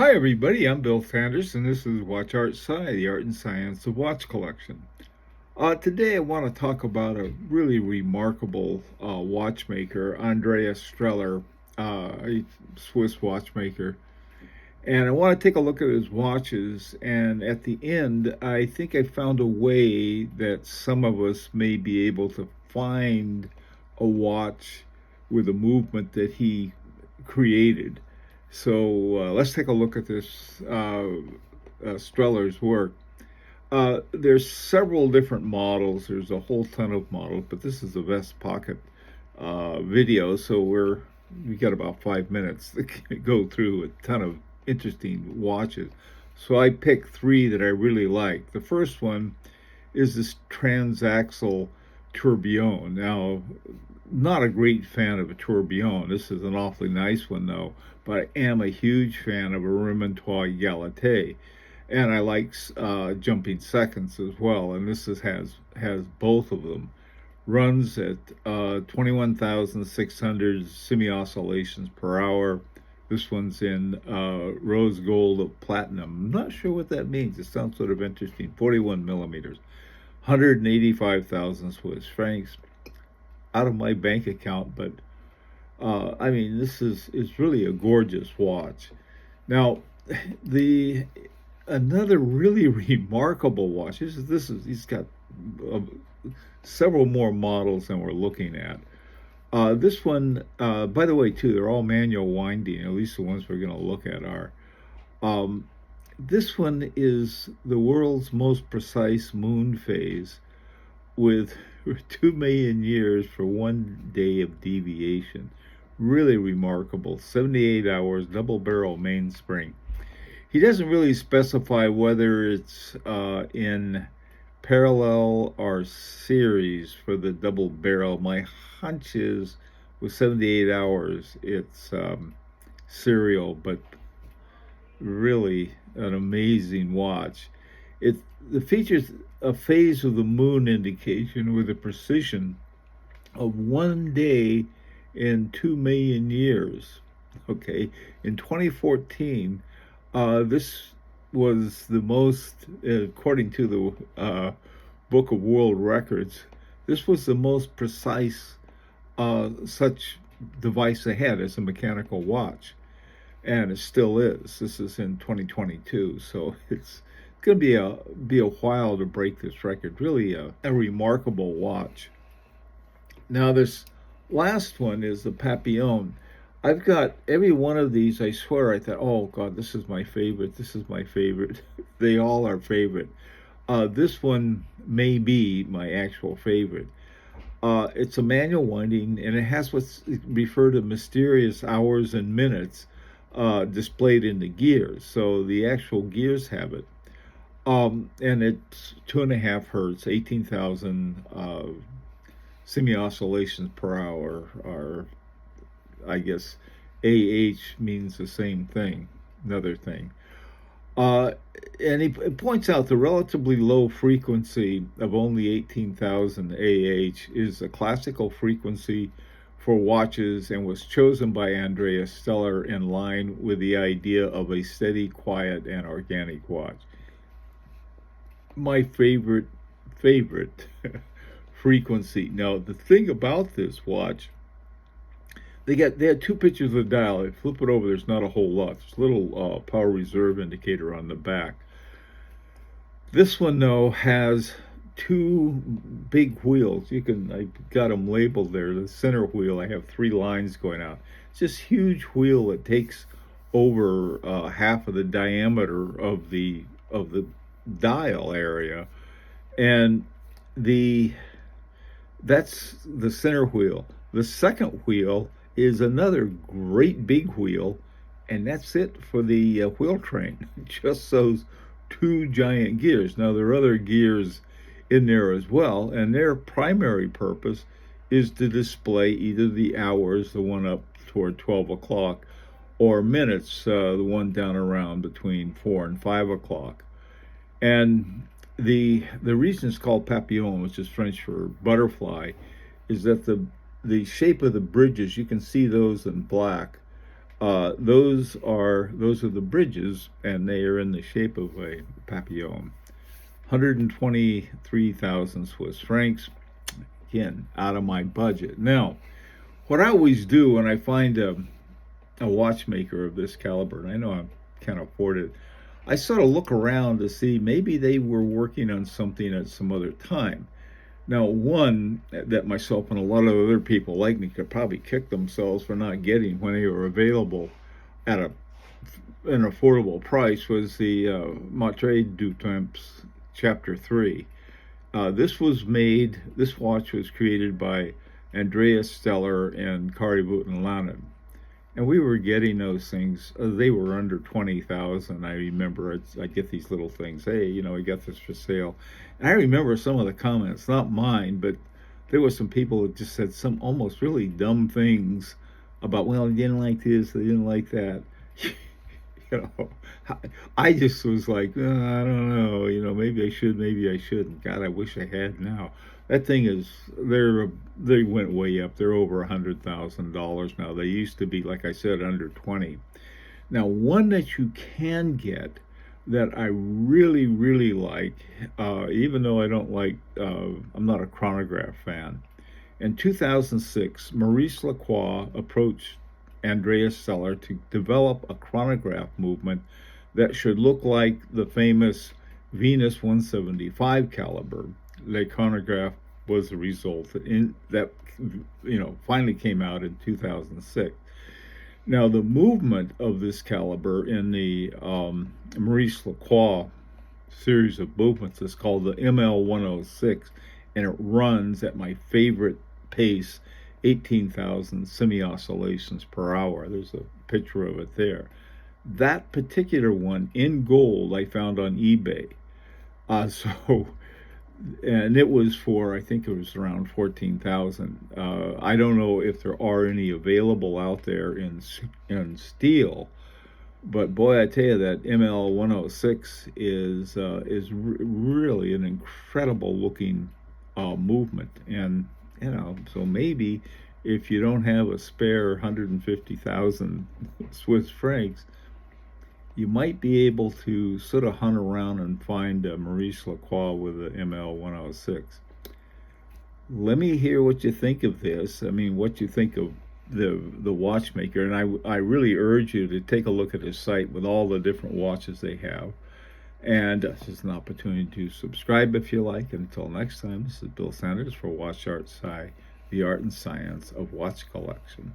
Hi everybody, I'm Bill Sanders and this is Watch Art Sci, the art and science of watch collection. Today I want to talk about a really remarkable watchmaker, Andreas Strehler, a Swiss watchmaker. And I want to take a look at his watches, and at the end, I think I found a way that some of us may be able to find a watch with a movement that he created. So let's take a look at this Streller's work. There's several different models. There's a whole ton of models, but this is a vest pocket video, so we got about 5 minutes to go through a ton of interesting watches. So I picked three that I really like. The first one is this transaxle tourbillon. Now, not a great fan of a tourbillon. This is an awfully nice one, though, but I am a huge fan of a Remontoir Égalité. And I like jumping seconds as well, and this has both of them. Runs at 21,600 semi-oscillations per hour. This one's in rose gold of platinum. I'm not sure what that means. It sounds sort of interesting. 41 millimeters. 185,000 Swiss francs. Out of my bank account, but I mean, this is really a gorgeous watch. Now, another really remarkable watch. He's got uh, several more models than we're looking at. This one, by the way, too, they're all manual winding. At least the ones we're going to look at are. This one is the world's most precise moon phase, with 2 million years for 1 day of deviation. Really remarkable. 78 hours, double barrel mainspring. He doesn't really specify whether it's in parallel or series for the double barrel. My hunch is with 78 hours, it's serial, but really an amazing watch. It features a phase of the moon indication with a precision of 1 day in 2 million years. Okay, in 2014, this was the most, according to the Book of World Records, this was the most precise such device they had as a mechanical watch. And it still is. This is in 2022, so it's going to be a while to break this record. Really a remarkable watch. Now this last one is the Papillon. I've got every one of these. I swear I thought, oh God, this is my favorite. This is my favorite. They all are favorite. This one may be my actual favorite. It's a manual winding, and it has what's referred to mysterious hours and minutes displayed in the gears. So the actual gears have it. And it's 2.5 hertz, 18,000 semi-oscillations per hour, or I guess AH means the same thing, another thing. And he points out the relatively low frequency of only 18,000 AH is a classical frequency for watches and was chosen by Andreas Strehler in line with the idea of a steady, quiet, and organic watch. My favorite frequency. Now, the thing about this watch, they had two pictures of the dial. If you flip it over, there's not a whole lot. There's a little power reserve indicator on the back. This one, though, has two big wheels. I got them labeled there. The center wheel, I have 3 lines going out. It's this huge wheel that takes over half of the diameter of the dial area, and that's the center wheel. The second wheel is another great big wheel, and that's it for the wheel train. Just those 2 giant gears. Now there are other gears in there as well, and their primary purpose is to display either the hours, the one up toward 12 o'clock, or minutes, the one down around between 4 and 5 o'clock. And the reason it's called papillon, which is French for butterfly, is that the shape of the bridges, you can see those in black, Those are the bridges, and they are in the shape of a papillon. 123,000 Swiss francs. Again, out of my budget. Now, what I always do when I find a watchmaker of this caliber, and I know I can't afford it, I sort of look around to see maybe they were working on something at some other time. Now, one that myself and a lot of other people like me could probably kick themselves for not getting when they were available at an affordable price was the Matre du Temps Chapter 3. This watch was created by Andreas Strehler and Kari Voutilainen. And we were getting those things. They were under 20,000. I remember I get these little things. Hey, we got this for sale. And I remember some of the comments, not mine, but there were some people that just said some almost really dumb things about, well, they didn't like this, they didn't like that. I just was like, I don't know, maybe I should, maybe I shouldn't. God, I wish I had now. That thing they went way up. They're over $100,000 now. They used to be, like I said, under 20. Now, one that you can get that I really, really like, even though I don't like, I'm not a chronograph fan. In 2006, Maurice Lacroix approached Andreas Strehler to develop a chronograph movement that should look like the famous Venus 175 caliber. Le Chronograph was the result that finally came out in 2006. Now, the movement of this caliber in the Maurice Lacroix series of movements is called the ML106, and it runs at my favorite pace, 18,000 semi-oscillations per hour. There's a picture of it there. That particular one in gold I found on eBay. And it was I think it was around 14,000. I don't know if there are any available out there in steel, but boy, I tell you, that ML106 is really an incredible looking movement. And so maybe if you don't have a spare 150,000 Swiss francs, you might be able to sort of hunt around and find Maurice Lacroix with the ML106. Let me hear what you think of this. I mean, what you think of the watchmaker. And I really urge you to take a look at his site with all the different watches they have. And this is an opportunity to subscribe if you like. Until next time, this is Bill Sanders for Watch Art Sci, the art and science of watch collection.